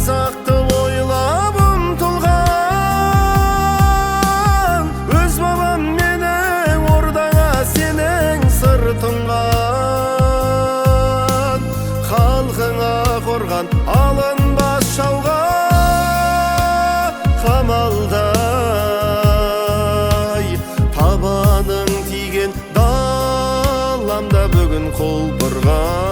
қазақты ойлап ұмтылған, өз бабам менің ордаңа сенің сыртыңған. Халқыңа қорған алынбас жауға қамалдай, табаның тиген даламда бүгін қол бұрған.